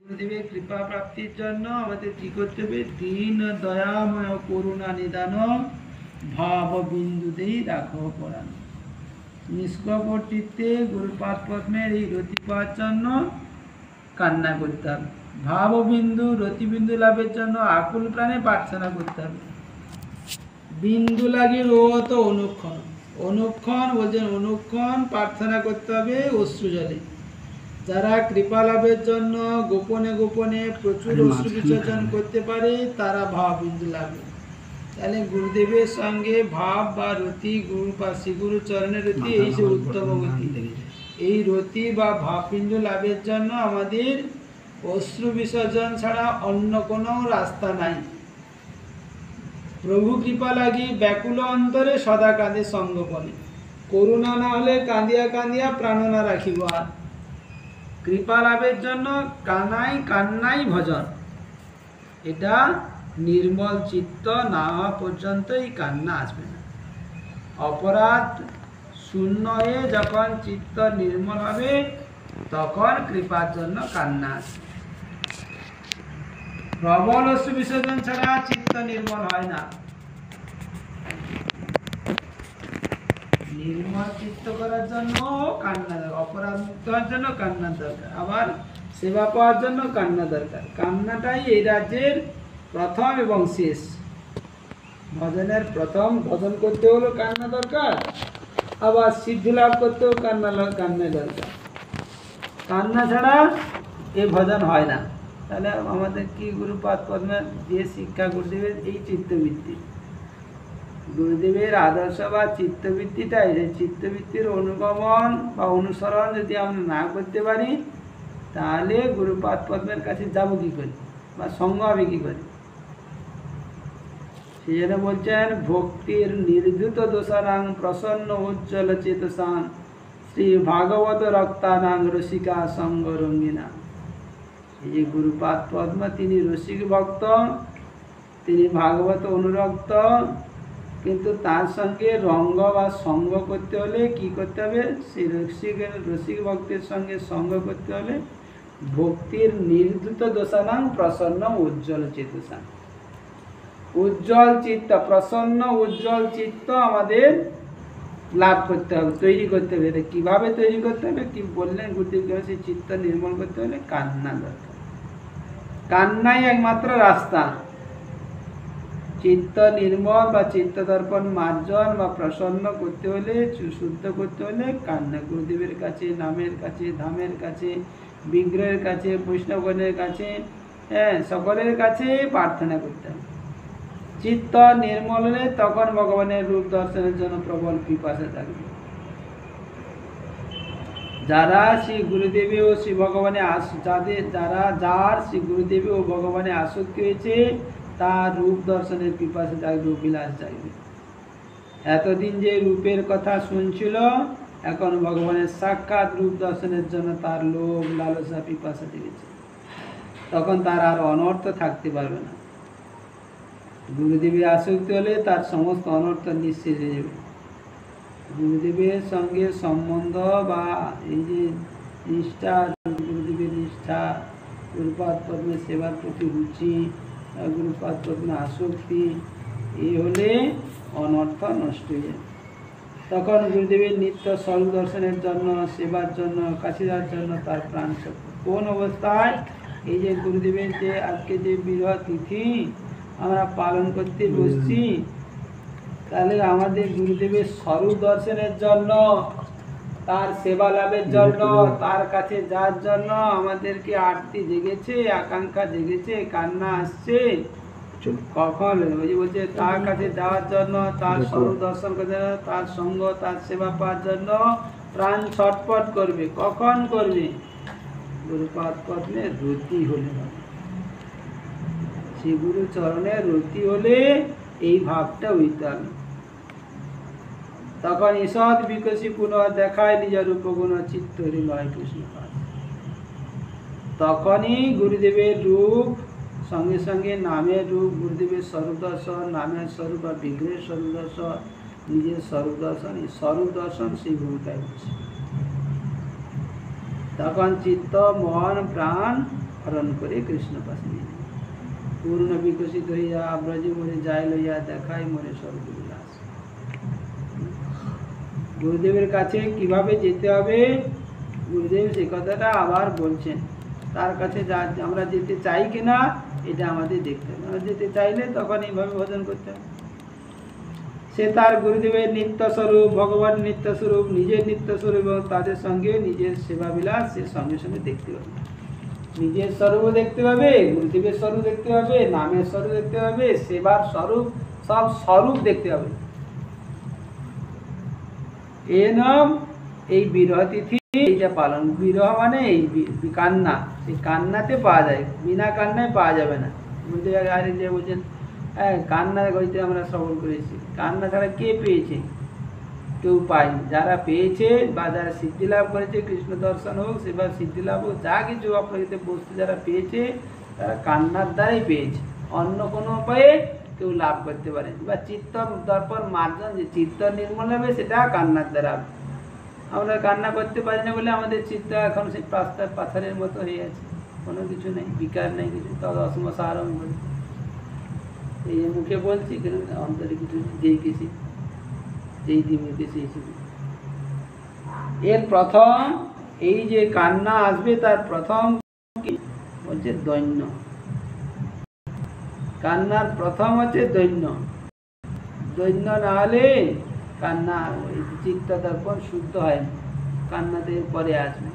গুরুদেবের কৃপা প্রাপ্তির জন্য আমাদের কি করতে হবে? দীন দয়াময় করুণা নিদান ভাব বিন্দুতেই রাখো পরাণ। নিষ্কপট চিত্তে গুরুপাদ পদ্মের এই রতি পাওয়ার জন্য কান্না করতে হবে। ভাববিন্দু রতিবিন্দু লাভের জন্য আকুল প্রাণে প্রার্থনা করতে হবে। বিন্দু লাগে রোত অনুক্ষণ, অনুক্ষণ বলছেন অনুক্ষণ প্রার্থনা করতে হবে অশ্রু জলে। যারা কৃপা লাভের জন্য গোপনে গোপনে প্রচুর অশ্রু বিসর্জন করতে পারে তারা ভাববিন্দু লাভে। তাহলে গুরুদেবের সঙ্গে ভাব বা রতি, গুরু বা শ্রীগুরু চরণের রতি এই যে উত্তম গতি। এই রতি বা ভাববিন্দু লাভের জন্য আমাদের অশ্রু বিসর্জন ছাড়া অন্য কোনো রাস্তা নাই। প্রভু কৃপা লাগি ব্যাকুল অন্তরে সদা কাঁদে সঙ্গপনে, করুণা না হলে কাঁদিয়া কাঁদিয়া প্রাণ না রাখিব আর। কৃপা লাভের জন্য কানাই কান্নাই ভজন, এটা নির্মল চিত্ত না হওয়া পর্যন্ত এই কান্না আসবে না। অপরাধ শূন্য হয়ে যখন চিত্ত নির্মল হবে তখন কৃপার জন্য কান্না আসবে। প্রবল অশ্রু বিসর্জন ছাড়া চিত্ত নির্মল হয় না। নির্মল চিত্ত করার জন্য কান্না দরকার, অপরাধ মুক্ত হওয়ার জন্য কান্না দরকার, আবার সেবা পাওয়ার জন্য কান্না দরকার। কান্নাটাই এই রাজ্যের প্রথম এবং শেষ। ভজনের প্রথম ভজন করতে হলো কান্না দরকার, আবার সিদ্ধি লাভ করতেও কান্না দরকার। কান্না ছাড়া এই ভজন হয় না। তাহলে আমাদের কি গুরুপাদ পদ্মের যে শিক্ষা গুরুদেবের এই চিত্তবৃত্তি, গুরুদেবের আদর্শ বা চিত্তবৃত্তিটাই, যে চিত্তবৃত্তির অনুগমন বা অনুসরণ যদি আমরা না করতে পারি তাহলে গুরুপাদ পদ্মের কাছে যাব কি করে বা সঙ্গ হবে কি করে? সেই জন্য বলছেন ভক্তির নির্ধুত দোষানাং প্রসন্ন উজ্জ্বল চেতসাং শ্রী ভাগবত রক্তানাং রসিকা সঙ্গ রঙ্গিনা। এই যে গুরুপাদ পদ্ম তিনি রসিক ভক্ত, তিনি ভাগবত অনুরক্ত, কিন্তু তার সঙ্গে রঙ্গ বা সঙ্গ করতে হলে কি করতে হবে? সেই রসিক ভক্তের সঙ্গে সঙ্গ করতে হলে ভক্তির নির্ধুত দোষানাং প্রসন্ন উজ্জ্বল চেতসাং, উজ্জ্বল চিত্ত, প্রসন্ন উজ্জ্বল চিত্ত আমাদের লাভ করতে হবে, তৈরি করতে হবে। কিভাবে তৈরি করতে হবে? কি বললেন গুরুদেব? সেই চিত্ত নির্মল করতে হলে কান্না দরকার। কান্নাই একমাত্র রাস্তা। চিত্ত নির্মল বা চিত্ত দর্পণ মার্জন বা প্রসন্ন করতে হলে, শুদ্ধ করতে হলে কান্না। গুরুদেবের কাছে, নামের কাছে, ধামের কাছে, বিগ্রহের কাছে, বৈষ্ণবগণের কাছে, সকলের কাছে প্রার্থনা করতে হবে। চিত্ত নির্মল হলে তখন ভগবানের রূপ দর্শনের জন্য প্রবল পিপাসা থাকবে। যারা শ্রী গুরুদেবী ও শ্রী ভগবানে যার শ্রী গুরুদেবী ও ভগবানে আসক্তি হয়েছে তার রূপ দর্শনের পিপাসা জাগবে, অভিলাষ জাগবে। এতদিন যে রূপের কথা শুনছিল, এখন ভগবানের সাক্ষাৎ রূপ দর্শনের জন্য তার লোভ লালসা পিপাসা জেগেছে, তখন তার আর অনর্থ থাকতে পারবে না। গুরুদেবের আসক্তি হলে তার সমস্ত অনর্থ নিঃশেষ হয়ে যাবে। গুরুদেবের সঙ্গে সম্বন্ধ বা এই যে নিষ্ঠা, গুরুদেবের নিষ্ঠা, গুরুপাদ পদ্মের সেবার প্রতি রুচি, গুরুপাদ পদ্মের আসক্তি, এই হলে অনর্থ নষ্ট হয়ে যাবে। তখন গুরুদেবের নিত্য স্বরূপ দর্শনের জন্য, সেবার জন্য, কাছে যাওয়ার জন্য তার প্রাণ শক্তি। কোন অবস্থায়? এই যে গুরুদেবের যে আজকে যে বিরহ তিথি আমরা পালন করতে বসছি, তাহলে আমাদের গুরুদেবের স্বরূপ দর্শনের জন্য, তার সেবা লাভের জন্য, তার কাছে যাওয়ার জন্য আমাদেরকে আরতি জেগেছে, আকাঙ্ক্ষা জেগেছে, কান্না আসছে। কখন? ওই যে বলছে তার কাছে যাওয়ার জন্য, তার স্বরূপ দর্শন করার জন্য, তার সঙ্গ, তার সেবা পাওয়ার জন্য প্রাণ ছটফট করবে। কখন করবে? গুরুপাদ পদ্মের রতি হলে হবে। শ্রী গুরু চরণের রতি হলে এই ভাবটা হইতে হবে। তখন ঈষৎ বিকশী পুনঃ দেখায় নিজ রূপগুণ চিত্ত হৃদয় কৃষ্ণ। তখনই গুরুদেবের রূপ সঙ্গে সঙ্গে নামের রূপ, গুরুদেবের স্বরূপ দর্শন, নামের স্বরূপ বা বিগ্রহের স্বরূপ দর্শন, নিজের স্বরূপ দর্শন, এই স্বরূপ দর্শন সেই ভূমিকায় বসে। তখন চিত্ত মন প্রাণ হরণ করে কৃষ্ণ পাশে নিয়ে নেয়। পূর্ণ বিকশিত হইয়া ব্রজে মরে যায় লইয়া দেখায় মরে স্বর্গবিলাস। গুরুদেবের কাছে কিভাবে যেতে হবে গুরুদেব সেই কথাটা আবার বলছেন। তার কাছে আমরা যেতে চাই কিনা এটা আমাদের দেখতে হবে। আমরা যেতে চাইলে তখন এইভাবে ভজন করতে হবে। সে তার গুরুদেবের নিত্য স্বরূপ, ভগবান নিত্য স্বরূপ, নিজের নিত্য স্বরূপ এবং তাদের সঙ্গে নিজের সেবা বিলাস সে সঙ্গে সঙ্গে দেখতে পাবে। নিজের স্বরূপও দেখতে পাবে, গুরুদেবের স্বরূপ দেখতে পাবে, নামের স্বরূপ দেখতে পাবে, সেবার স্বরূপ, সব স্বরূপ দেখতে পাবে। এ নাম এই বিরহ তিথি এইটা পালন। বিরহ মানে এই কান্না, এই কান্নাতে পাওয়া যায়, বিনা কান্নায় পাওয়া যাবে না। বলতে আরে যে বলছেন হ্যাঁ কান্না হইতে আমরা শ্রবণ করেছি, কান্না ছাড়া কে পেয়েছে? কেউ পায়নি। যারা পেয়েছে বা যারা সিদ্ধি লাভ করেছে, কৃষ্ণ দর্শন হোক, সেবা সিদ্ধি লাভ হোক, যা কিছু অপ্রকৃত বস্তু যারা পেয়েছে তারা কান্নার দ্বারাই পেয়েছে, অন্য কোনো উপায়ে কেউ লাভ করতে পারে। বা চিত্ত দর্পণ মার্জন, যে চিত্ত নির্মল হবে সেটা কান্নার দ্বারা। আমরা কান্না করতে পারি না বলে আমাদের চিত্ত এখন সেই প্রাস্তার পাথরের মতো হয়ে আছে, কোনো কিছু নেই, বিকার নেই কিছু। তবে অসমসারম বলি, এই মুখে বলছি কিন্তু অন্তরে কিছু যেই কিছু যেই দিকে সেই ছিল। এর প্রথম এই যে কান্না আসবে তার প্রথম হচ্ছে দৈন্য। কান্নার প্রথম হচ্ছে দৈন্য। দৈন্য না হলে কান্না চিত্ত দর্পণ শুদ্ধ হয় না, কান্নাতে পরে আসবে।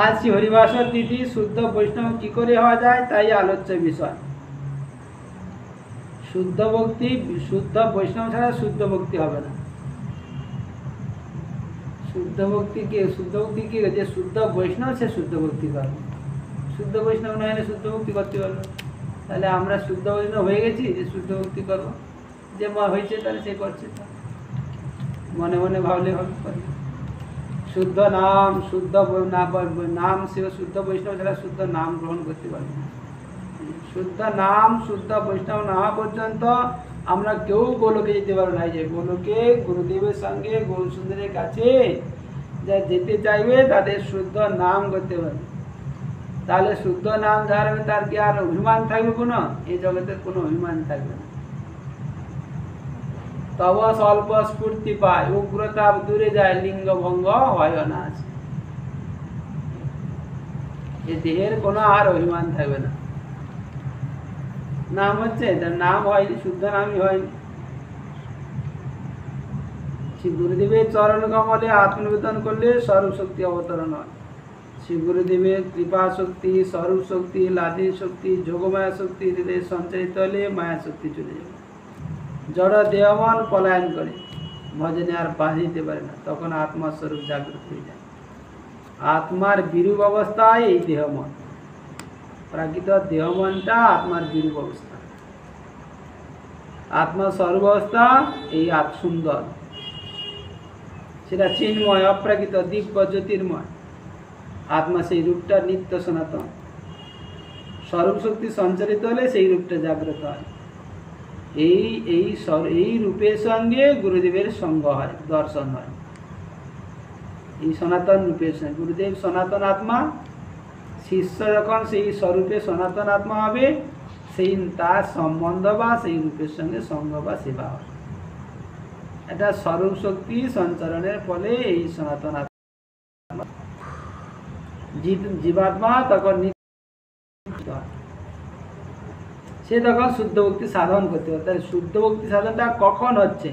আজ হরিবাসর তিথি, শুদ্ধ বৈষ্ণব কি করে হওয়া যায় তাই আলোচ্য বিষয়। শুদ্ধ ভক্তি, শুদ্ধ বৈষ্ণব ছাড়া শুদ্ধ ভক্তি হবে না। শুদ্ধ ভক্তি কে? শুদ্ধ ভক্তি কে? যে শুদ্ধ বৈষ্ণব সে শুদ্ধ ভক্তি করবে। শুদ্ধ বৈষ্ণব না হলে শুদ্ধ ভক্তি করতে পারবে। তাহলে আমরা শুদ্ধ বৈষ্ণব হয়ে গেছি যে শুদ্ধ ভক্তি করবো, যে মা হয়েছে তাহলে সে করছে, মনে মনে ভাবলে হবে। শুদ্ধ নাম, শুদ্ধ নাম, সে শুদ্ধ বৈষ্ণব ছাড়া শুদ্ধ নাম গ্রহণ করতে পারবে না। শুদ্ধ নাম, শুদ্ধ বৈষ্ণব না হওয়া পর্যন্ত আমরা কেউ গোলকে যেতে পারবো না। যে গোলকে গুরুদেবের সঙ্গে গৌর সুন্দরের কাছে যা যেতে চাইবে তাদের শুদ্ধ নাম করতে পারবে। তাহলে শুদ্ধ নাম যার হবে তার কি আর অভিমান থাকবে? কোনো এই জগতের কোনো অভিমান থাকবে না। তব স্বল্প স্ফূর্তি পায়, উগ্রতা দূরে যায়, লিঙ্গ ভঙ্গ হয় না। এই দেহের কোনো আর অভিমান থাকবে না। নাম হচ্ছে, তার নাম হয়নি, শুদ্ধ নামই হয়নি। শ্রী গুরুদেবের চরণ কমলে আত্মনিবেদন করলে স্বরূপ শক্তি অবতরণ হয়। শ্রী গুরুদেবের কৃপা শক্তি, স্বরূপ শক্তি, লাদি শক্তি, যোগমায়া শক্তি হৃদয়ে সঞ্চারিত হলে মায়া শক্তি চলে যাবে। জড় দেহমন পলায়ন করে, ভজনে আর পা দিতে পারে না, তখন আত্মার স্বরূপ জাগ্রত হয়ে যায়। আত্মার বিরূপ অবস্থায় এই দেহমন, প্রাকৃত দেহমনটা আত্মার বিরূপ অবস্থা। আত্মার স্বরূপ অবস্থা এই সুন্দর, সেটা চিন্ময়, অপ্রাকৃত, দিব্য, জ্যোতির্ময়। আত্মা সেই রূপটা নিত্য সনাতন। স্বরূপ শক্তি সঞ্চারিত হলে সেই রূপটা জাগ্রত হয়। এই রূপের সঙ্গে গুরুদেবের সঙ্গ হয়, দর্শন হয়। এই সনাতন রূপের সঙ্গে গুরুদেব সনাতন আত্মা, শিষ্য যখন সেই স্বরূপে সনাতন আত্মা হবে, সেই তার সম্বন্ধ বা সেই রূপের সঙ্গে সঙ্গ বা সেবা হয়। এটা স্বরূপ শক্তি সঞ্চারণের ফলে এই সনাতন আত্মা জীবাত্মা তখন সে তখন শুদ্ধ ভক্তি সাধন করতে হবে। তাহলে শুদ্ধ ভক্তি সাধনটা কখন হচ্ছে,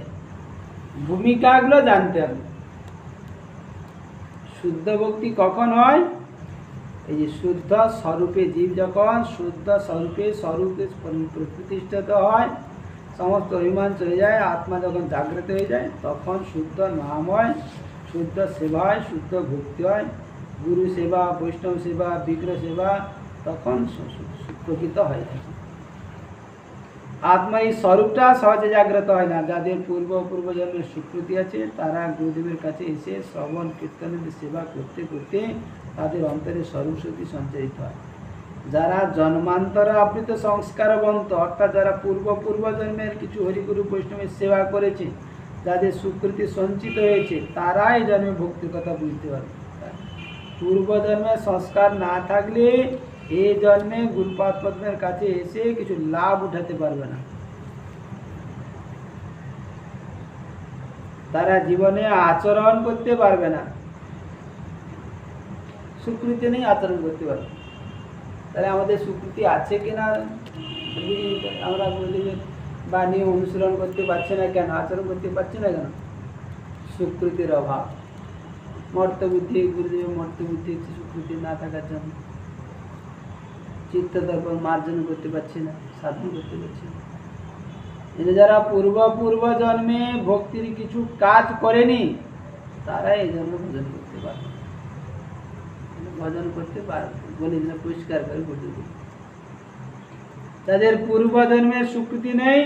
ভূমিকাগুলো জানতে হবে। শুদ্ধ ভক্তি কখন হয়? এই যে শুদ্ধ স্বরূপে জীব যখন শুদ্ধ স্বরূপে প্রতিষ্ঠিত হয়, সমস্ত অভিমান চলে যায়, আত্মা যখন জাগ্রত হয়ে যায়, তখন শুদ্ধ নাম হয়, শুদ্ধ সেবা হয়, শুদ্ধ ভক্তি হয়, গুরু সেবা, বৈষ্ণব সেবা, বিগ্রহ সেবা তখন প্রকৃত হয়ে থাকে। আত্মা এই স্বরূপটা সহজে জাগ্রত হয় না। যাদের পূর্বজন্মের স্বীকৃতি আছে তারা গুরুদেবের কাছে এসে শ্রবণ কীর্তনের সেবা করতে করতে তাদের অন্তরে স্বরূপ শক্তি সঞ্চারিত হয়। যারা জন্মান্তর আবৃত সংস্কারবন্ত, অর্থাৎ যারা পূর্বজন্মের কিছু হরিগুরু বৈষ্ণবের সেবা করেছে, যাদের সুকৃতি সঞ্চিত হয়েছে তারাই জন্মে ভক্তির কথা বুঝতে পারবে। পূর্বজন্মে সংস্কার না থাকলে এই জন্মে গুরুপাদ পদ্মের কাছে এসে কিছু লাভ উঠাতে পারবে না। তারা জীবনে আচরণ করতে পারবে না, সুকৃতি নেই, আচরণ করতে পারবে। তাহলে আমাদের সুকৃতি আছে কিনা আমরা বলি যে বাণী অনুসরণ করতে পারছে না কেন, আচরণ করতে পারছে না কেন? সুকৃতির অভাব। মর্তবুদ্ধি, গুরুদেব মর্তবুদ্ধি সুকৃতি না থাকার জন্য চিত্ত দর্পণ মার্জন করতে পারছি না, সাধন করতে পারছি না। যারা পূর্ব জন্মে ভক্তির কিছু কাজ করেনি তারা এই জন্য ভজন করতে পারবে, ভজন করতে পারবে বলে পরিষ্কার করে বলে দিই। যাদের পূর্ব জন্মের স্বীকৃতি নেই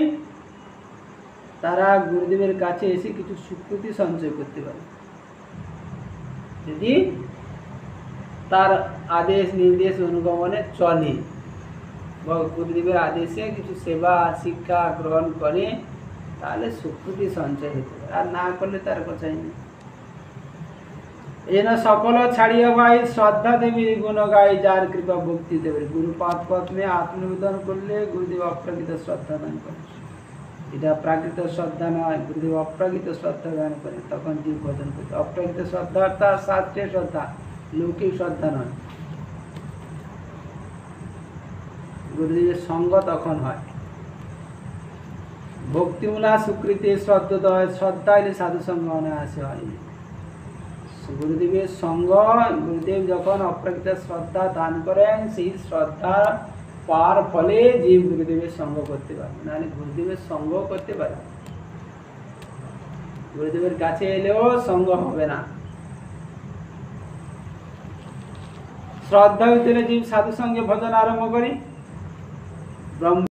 তারা গুরুদেবের কাছে এসে কিছু স্বীকৃতি সঞ্চয় করতে পারে, যদি তার আদেশ নির্দেশ অনুগমনে চলে, গুরুদেবের আদেশে কিছু সেবা শিক্ষা গ্রহণ করে, তাহলে স্বীকৃতি সঞ্চয় হতে পারে। আর না করলে তার কথাই নেই। এই জন্য সকল ছাড়িয়া ভাই শ্রদ্ধা দেবীর গুণ গাই, যার কৃপা ভক্তি দেবের। গুরুপাদ পদ্মে আত্মনিবেদন করলে গুরুদেব অপ্রাকৃত শ্রদ্ধা দান করে। এটা প্রাকৃত শ্রদ্ধা নয়, গুরুদেব অপ্রাকৃত শ্রদ্ধা দান করে, তখন জীব ভজন করতে। অপ্রাকৃত শ্রদ্ধা অর্থাৎ শাস্ত্রীয় শ্রদ্ধা, লৌকিক শ্রদ্ধা নয়। গুরুদেবের সঙ্গ তখন হয়। ভক্তিমূলা সুকৃতি শ্রদ্ধোদয়, শ্রদ্ধা এলে সাধু সঙ্গ অনায়াসে হয়। গুরুদেবের সঙ্গ, গুরুদেব যখন অপ্রাকৃত শ্রদ্ধা দান করেন, সেই শ্রদ্ধা পাওয়ার ফলে জীব গুরুদেবের সঙ্গ করতে পারে, নাহলে গুরুদেবের সঙ্গ করতে পারে, গুরুদেবের কাছে এলেও সঙ্গ হবে না। শ্রদ্ধা ভিতরে জীব সাধু সঙ্গে ভজন আরম্ভ করি। ব্রহ্ম